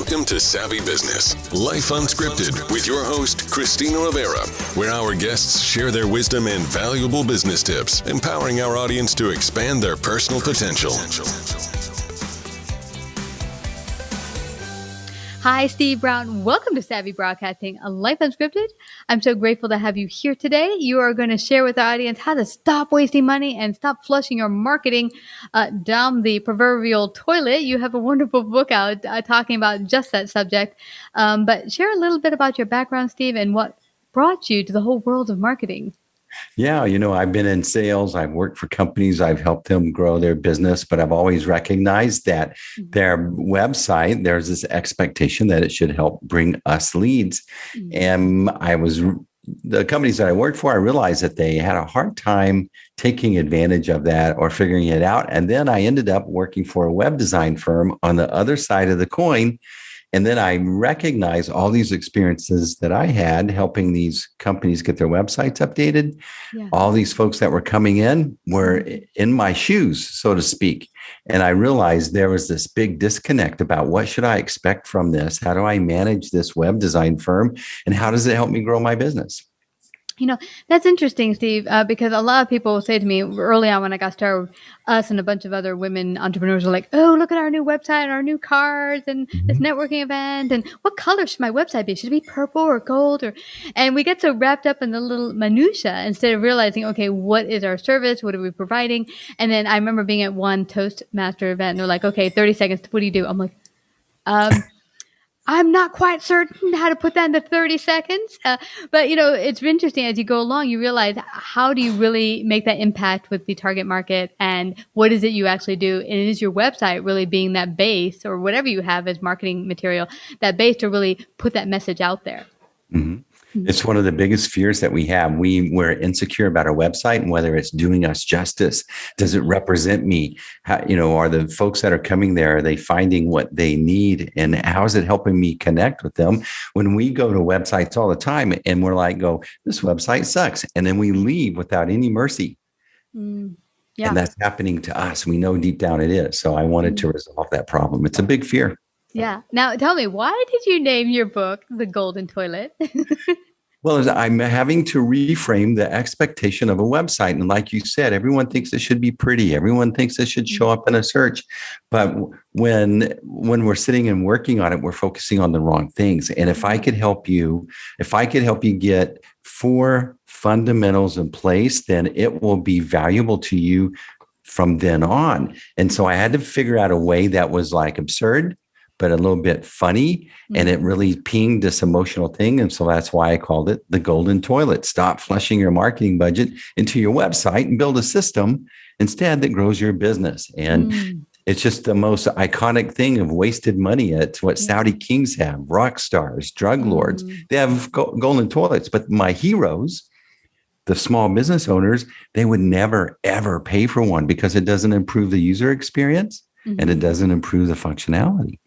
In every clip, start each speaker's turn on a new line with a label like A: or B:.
A: Welcome to Savvy Business, Life Unscripted, with your host, Christina Rivera, where our guests share their wisdom and valuable business tips, empowering our audience to expand their personal potential.
B: Hi, Steve Brown. Welcome to Savvy Broadcasting, a Life Unscripted. I'm so grateful to have you here today. You are going to share with our audience how to stop wasting money and stop flushing your marketing down the proverbial toilet. You have a wonderful book out talking about just that subject. But share a little bit about your background, Steve, and what brought you to the whole world of marketing.
C: Yeah, I've been in sales. I've worked for companies. I've helped them grow their business, but I've always recognized that their website, there's this expectation that it should help bring us leads. And the companies that I worked for, I realized that they had a hard time taking advantage of that or figuring it out. And then I ended up working for a web design firm on the other side of the coin. And then I recognized all these experiences that I had helping these companies get their websites updated. Yeah. All these folks that were coming in were in my shoes, so to speak. And I realized there was this big disconnect about what should I expect from this? How do I manage this web design firm? And how does it help me grow my business?
B: That's interesting, Steve, because a lot of people say to me early on when I got started, us and a bunch of other women entrepreneurs were like, oh, look at our new website and our new cards and this networking event. And what color should my website be? Should it be purple or gold? And we get so wrapped up in the little minutia instead of realizing, okay, what is our service? What are we providing? And then I remember being at one Toastmaster event and they're like, okay, 30 seconds. What do you do? I'm like, I'm not quite certain how to put that into 30 seconds. But, it's interesting as you go along, you realize how do you really make that impact with the target market and what is it you actually do? And is your website really being that base or whatever you have as marketing material, that base to really put that message out there?
C: Mm-hmm. It's one of the biggest fears that we have. We're insecure about our website and whether it's doing us justice. Does it represent me? How, are the folks that are coming there, are they finding what they need? And how is it helping me connect with them? When we go to websites all the time and we're like, this website sucks. And then we leave without any mercy. Yeah. And that's happening to us. We know deep down it is. So I wanted to resolve that problem. It's a big fear.
B: Yeah. Now tell me, why did you name your book The Golden Toilet?
C: Well, I'm having to reframe the expectation of a website. And like you said, everyone thinks it should be pretty. Everyone thinks it should show up in a search. But when we're sitting and working on it, we're focusing on the wrong things. And if I could help you get 4 fundamentals in place, then it will be valuable to you from then on. And so I had to figure out a way that was like absurd, but a little bit funny, and it really pinged this emotional thing. And so that's why I called it The Golden Toilet. Stop flushing your marketing budget into your website and build a system instead that grows your business. And it's just the most iconic thing of wasted money. It's what Saudi kings have, rock stars, drug lords. They have golden toilets, but my heroes, the small business owners, they would never, ever pay for one because it doesn't improve the user experience and it doesn't improve the functionality.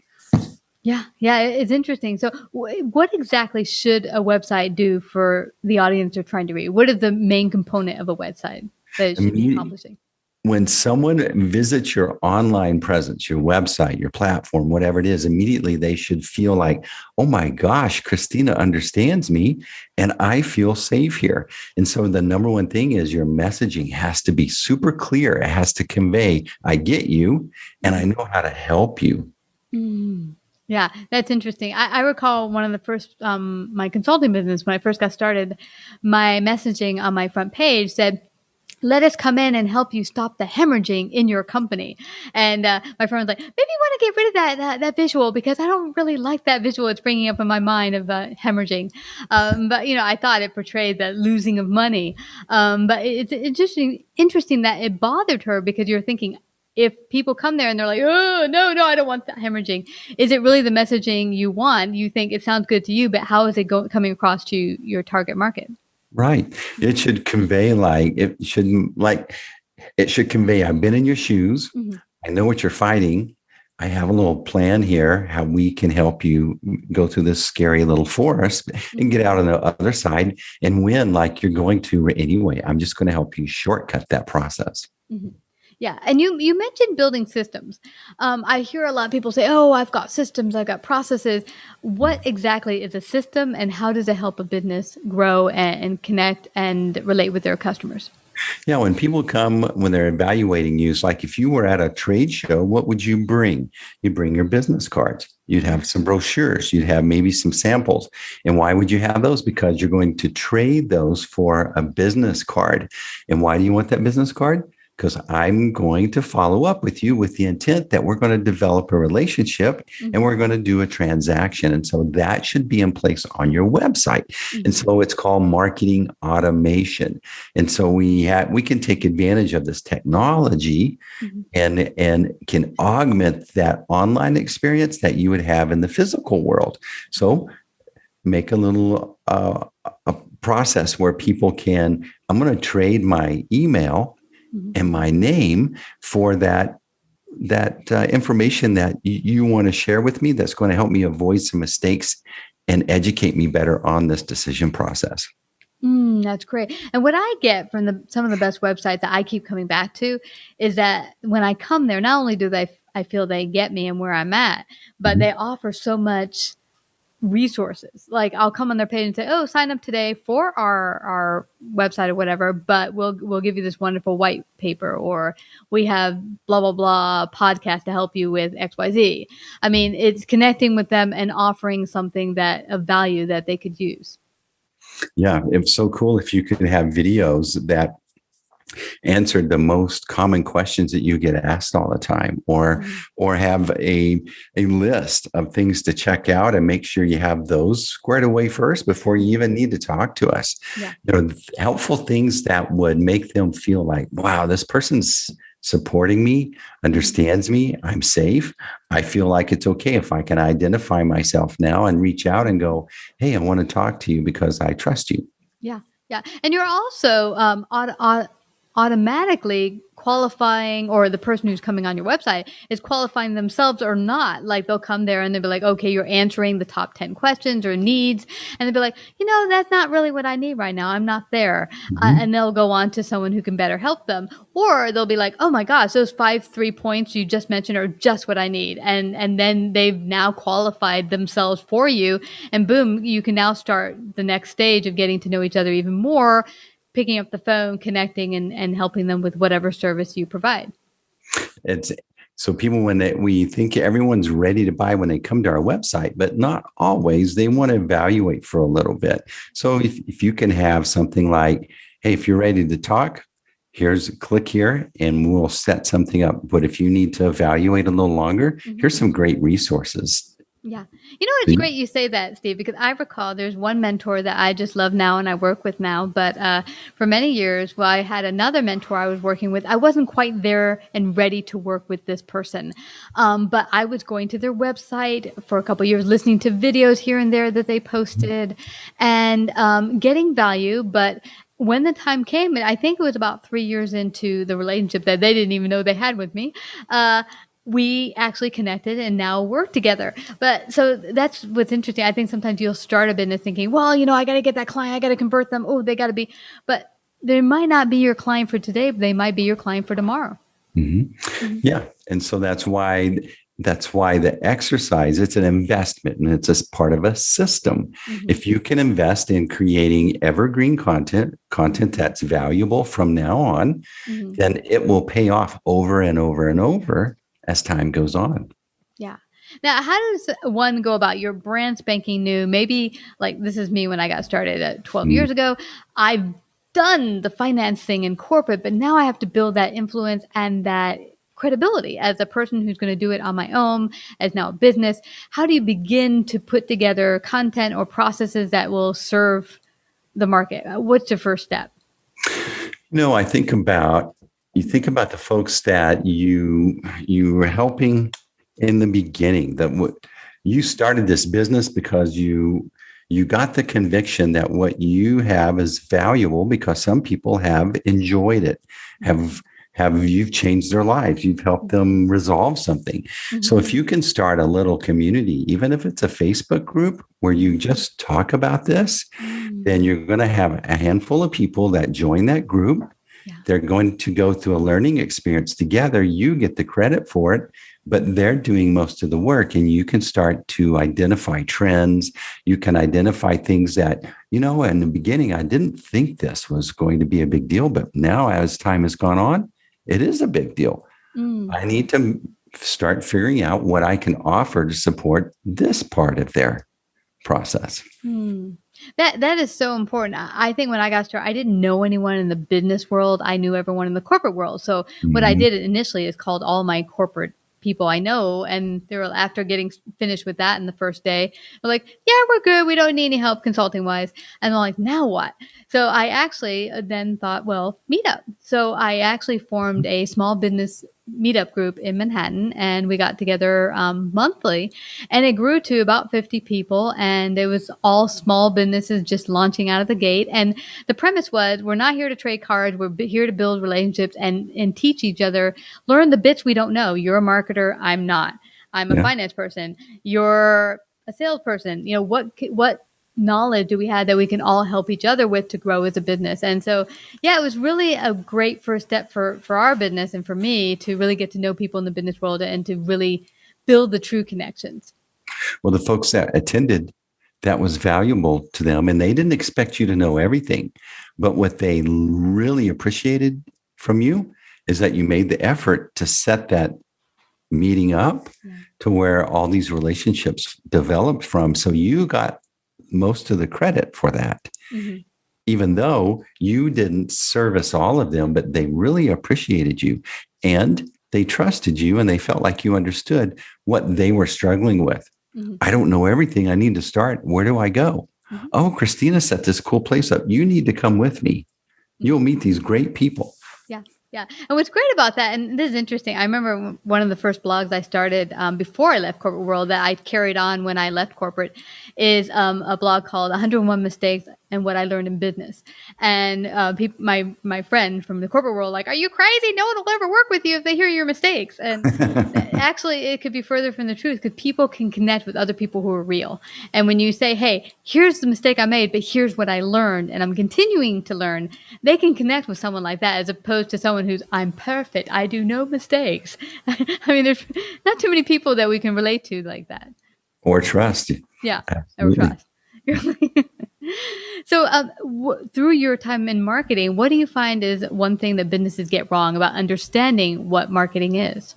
B: Yeah, it's interesting. So what exactly should a website do for the audience they're trying to reach? What is the main component of a website that it should be accomplishing?
C: When someone visits your online presence, your website, your platform, whatever it is, immediately they should feel like, oh my gosh, Christina understands me and I feel safe here. And so the number one thing is your messaging has to be super clear. It has to convey, I get you and I know how to help you.
B: Yeah, that's interesting. I recall one of the first, my consulting business, when I first got started, my messaging on my front page said, let us come in and help you stop the hemorrhaging in your company. And my friend was like, maybe you want to get rid of that visual because I don't really like that visual it's bringing up in my mind of hemorrhaging. But, I thought it portrayed that losing of money. But it's interesting that it bothered her because you're thinking, if people come there and they're like, oh, no, I don't want that hemorrhaging. Is it really the messaging you want? You think it sounds good to you, but how is it coming across to your target market?
C: Right. It should convey I've been in your shoes. I know what you're fighting. I have a little plan here, how we can help you go through this scary little forest and get out on the other side and win like you're going to anyway. I'm just going to help you shortcut that process.
B: Yeah. And you mentioned building systems. I hear a lot of people say, oh, I've got systems, I've got processes. What exactly is a system, and how does it help a business grow and connect and relate with their customers?
C: Yeah, when people come, when they're evaluating you, it's like if you were at a trade show, what would you bring? You'd bring your business cards. You'd have some brochures. You'd have maybe some samples. And why would you have those? Because you're going to trade those for a business card. And why do you want that business card? Because I'm going to follow up with you with the intent that we're going to develop a relationship and we're going to do a transaction. And so that should be in place on your website. And so it's called marketing automation. And so we can take advantage of this technology and can augment that online experience that you would have in the physical world. So make a little a process where people can, I'm going to trade my email and my name for that information that you want to share with me that's going to help me avoid some mistakes and educate me better on this decision process.
B: That's great. And what I get from some of the best websites that I keep coming back to is that when I come there, not only do I feel they get me and where I'm at, but they offer so much resources. Like I'll come on their page and say, oh, sign up today for our website or whatever, but we'll give you this wonderful white paper, or we have blah, blah, blah podcast to help you with XYZ. I mean, it's connecting with them and offering something of value that they could use.
C: Yeah, it's so cool if you could have videos that answered the most common questions that you get asked all the time, or have a list of things to check out and make sure you have those squared away first before you even need to talk to us. Helpful things that would make them feel like, wow, this person's supporting me, understands me, I'm safe. I feel like it's okay if I can identify myself now and reach out and go, hey, I want to talk to you because I trust you.
B: Yeah. And you're also automatically qualifying, or the person who's coming on your website is qualifying themselves or not. Like they'll come there and they'll be like, okay, you're answering the top 10 questions or needs. And they'll be like, that's not really what I need right now. I'm not there. And they'll go on to someone who can better help them. Or they'll be like, oh my gosh, those 3 points you just mentioned are just what I need. And then they've now qualified themselves for you. And boom, you can now start the next stage of getting to know each other even more, picking up the phone, connecting, and helping them with whatever service you provide.
C: It's so people, we think everyone's ready to buy when they come to our website, but not always. They want to evaluate for a little bit. So if you can have something like, hey, if you're ready to talk, click here and we'll set something up. But if you need to evaluate a little longer, here's some great resources.
B: Yeah. It's great you say that, Steve, because I recall there's one mentor that I just love now and I work with now. But for many years, I had another mentor I was working with. I wasn't quite there and ready to work with this person. But I was going to their website for a couple of years, listening to videos here and there that they posted and getting value. But when the time came, and I think it was about 3 years into the relationship that they didn't even know they had with me, we actually connected and now work together. But so that's what's interesting. I think sometimes you'll start a business thinking, well, I got to get that client. I got to convert them. Oh, they got to be, but they might not be your client for today, but they might be your client for tomorrow.
C: Yeah. And so that's why the exercise, it's an investment and it's a part of a system. If you can invest in creating evergreen content that's valuable from now on, then it will pay off over and over and over as time goes on.
B: Yeah. Now, how does one go about your brand spanking new? Maybe like this is me when I got started 12 years ago. I've done the finance thing in corporate, but now I have to build that influence and that credibility as a person who's going to do it on my own, as now a business. How do you begin to put together content or processes that will serve the market? What's your first step?
C: You think about the folks that you were helping in the beginning, that you started this business because you got the conviction that what you have is valuable because some people have enjoyed it, you've changed their lives, you've helped them resolve something. So if you can start a little community, even if it's a Facebook group where you just talk about this, then you're going to have a handful of people that join that group.
B: Yeah.
C: They're going to go through a learning experience together. You get the credit for it, but they're doing most of the work, and you can start to identify trends. You can identify things that, in the beginning, I didn't think this was going to be a big deal, but now as time has gone on, it is a big deal. I need to start figuring out what I can offer to support this part of their process.
B: That is so important. I think when I got started, I didn't know anyone in the business world. I knew everyone in the corporate world. So what I did initially is called all my corporate people I know, and they were, after getting finished with that in the first day, they're like, "Yeah, we're good. We don't need any help consulting wise." And I'm like, "Now what?" So I actually then thought, well, meetup. So I actually formed a small business meetup group in Manhattan, and we got together monthly, and it grew to about 50 people, and it was all small businesses just launching out of the gate. And the premise was, we're not here to trade cards, we're here to build relationships and teach each other, learn the bits we don't know. You're a marketer, I'm not. I'm a finance person, you're a salesperson. What knowledge do we have that we can all help each other with to grow as a business? And so, yeah, it was really a great first step for our business and for me to really get to know people in the business world and to really build the true connections.
C: Well, the folks that attended, that was valuable to them, and they didn't expect you to know everything. But what they really appreciated from you is that you made the effort to set that meeting up to where all these relationships developed from. So you got most of the credit for that, even though you didn't service all of them, but they really appreciated you, and they trusted you, and they felt like you understood what they were struggling with. I don't know everything. I need to start. Where do I go? Oh, Christina set this cool place up. You need to come with me. You'll meet these great people.
B: Yeah. And what's great about that, and this is interesting, I remember one of the first blogs I started before I left corporate world that I carried on when I left corporate is a blog called 101 Mistakes and What I Learned in Business. And my friend from the corporate world, like, "Are you crazy? No one will ever work with you if they hear your mistakes." And actually, it could be further from the truth, because people can connect with other people who are real. And when you say, "Hey, here's the mistake I made, but here's what I learned, and I'm continuing to learn," they can connect with someone like that, as opposed to someone who's, "I'm perfect, I do no mistakes." I mean, there's not too many people that we can relate to like that.
C: Or trust.
B: Yeah,
C: Absolutely.
B: or trust. So through your time in marketing, what do you find is one thing that businesses get wrong about understanding what marketing is?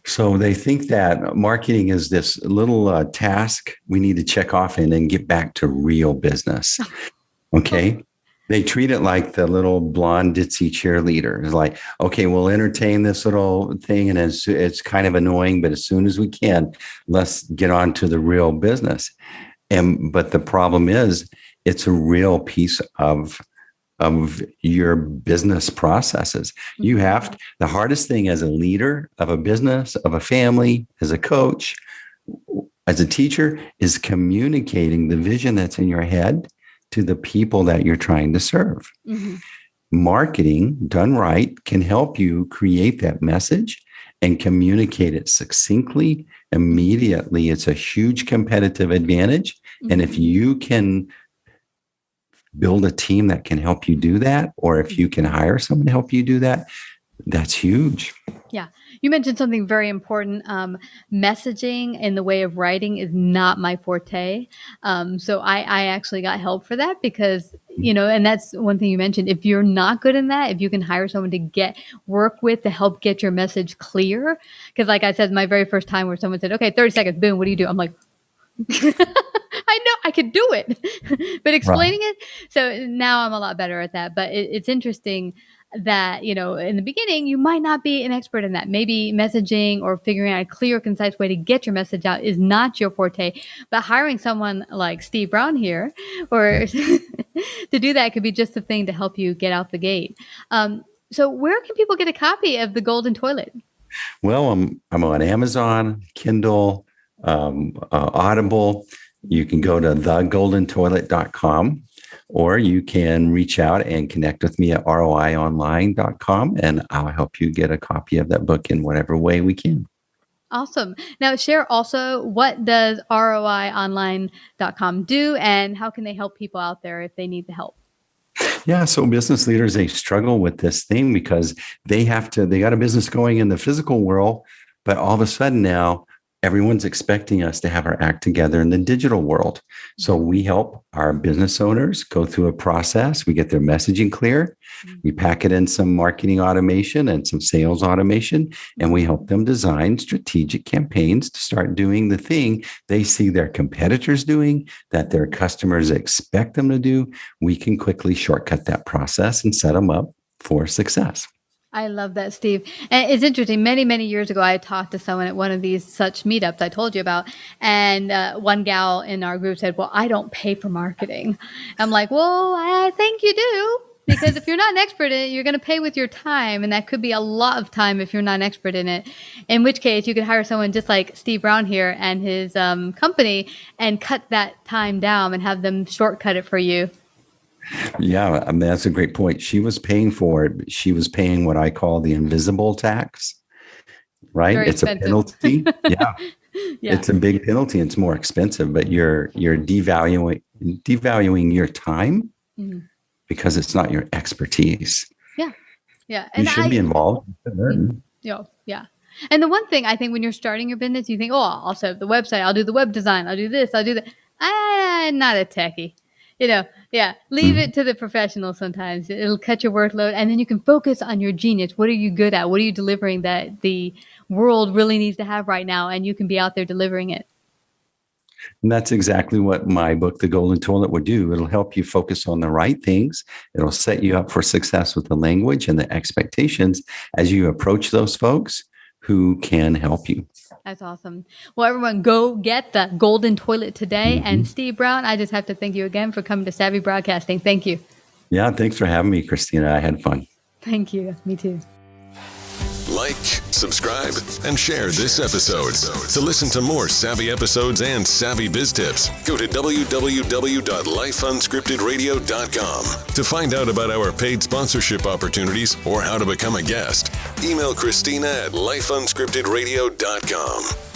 C: So they think that marketing is this little task we need to check off and then get back to real business. Okay. They treat it like the little blonde ditzy cheerleader. It's like, okay, we'll entertain this little thing, and it's kind of annoying, but as soon as we can, let's get on to the real business. But the problem is, it's a real piece of your business processes. You have the hardest thing as a leader of a business, of a family, as a coach, as a teacher, is communicating the vision that's in your head to the people that you're trying to serve. Marketing done right can help you create that message and communicate it succinctly, immediately. It's a huge competitive advantage. And if you can build a team that can help you do that, or if you can hire someone to help you do that, that's huge.
B: Yeah. You mentioned something very important. Messaging in the way of writing is not my forte. So I actually got help for that because, and that's one thing you mentioned. If you're not good in that, if you can hire someone to work with to help get your message clear. Because like I said, my very first time where someone said, "Okay, 30 seconds, boom, what do you do?" I'm like, I know I could do it, but explaining it. So now I'm a lot better at that. But it's interesting that, in the beginning, you might not be an expert in that. Maybe messaging or figuring out a clear, concise way to get your message out is not your forte. But hiring someone like Steve Brown here or to do that could be just the thing to help you get out the gate. So where can people get a copy of The Golden Toilet?
C: Well, I'm on Amazon, Kindle, Audible. You can go to thegoldentoilet.com, or you can reach out and connect with me at roionline.com, and I'll help you get a copy of that book in whatever way we can.
B: Awesome. Now, share also, what does roionline.com do, and how can they help people out there if they need the help?
C: Yeah. So business leaders, they struggle with this thing because they got a business going in the physical world, but all of a sudden now everyone's expecting us to have our act together in the digital world. So we help our business owners go through a process. We get their messaging clear. We pack it in some marketing automation and some sales automation, and we help them design strategic campaigns to start doing the thing they see their competitors doing, that their customers expect them to do. We can quickly shortcut that process and set them up for success.
B: I love that, Steve. And it's interesting. Many, many years ago, I talked to someone at one of these such meetups I told you about. And one gal in our group said, well, I don't pay for marketing. I'm like, well, I think you do. Because if you're not an expert in it, you're going to pay with your time. And that could be a lot of time if you're not an expert in it. In which case, you could hire someone just like Steve Brown here and his company and cut that time down and have them shortcut it for you.
C: Yeah, I mean, that's a great point. She was paying for it. She was paying what I call the invisible tax, right?
B: Very
C: it's
B: expensive.
C: A penalty. Yeah.
B: Yeah.
C: It's a big penalty. It's more expensive, but you're devaluing your time because it's not your expertise.
B: Yeah. Yeah.
C: You should be involved.
B: Yeah. And the one thing I think when you're starting your business, you think, oh, I'll set up the website. I'll do the web design. I'll do this. I'll do that. I'm not a techie. Leave it to the professionals sometimes. It'll cut your workload, and then you can focus on your genius. What are you good at? What are you delivering that the world really needs to have right now? And you can be out there delivering it.
C: And that's exactly what my book, The Golden Toilet, would do. It'll help you focus on the right things. It'll set you up for success with the language and the expectations as you approach those folks who can help you.
B: That's awesome. Well, everyone, go get the Golden Toilet today. And Steve Brown, I just have to thank you again for coming to Savvy Broadcasting. Thank you.
C: Yeah, thanks for having me, Christina. I had fun.
B: Thank you. Me too.
A: Like, subscribe, and share this episode. To listen to more savvy episodes and savvy biz tips, go to www.lifeunscriptedradio.com. To find out about our paid sponsorship opportunities or how to become a guest, email Christina at lifeunscriptedradio.com.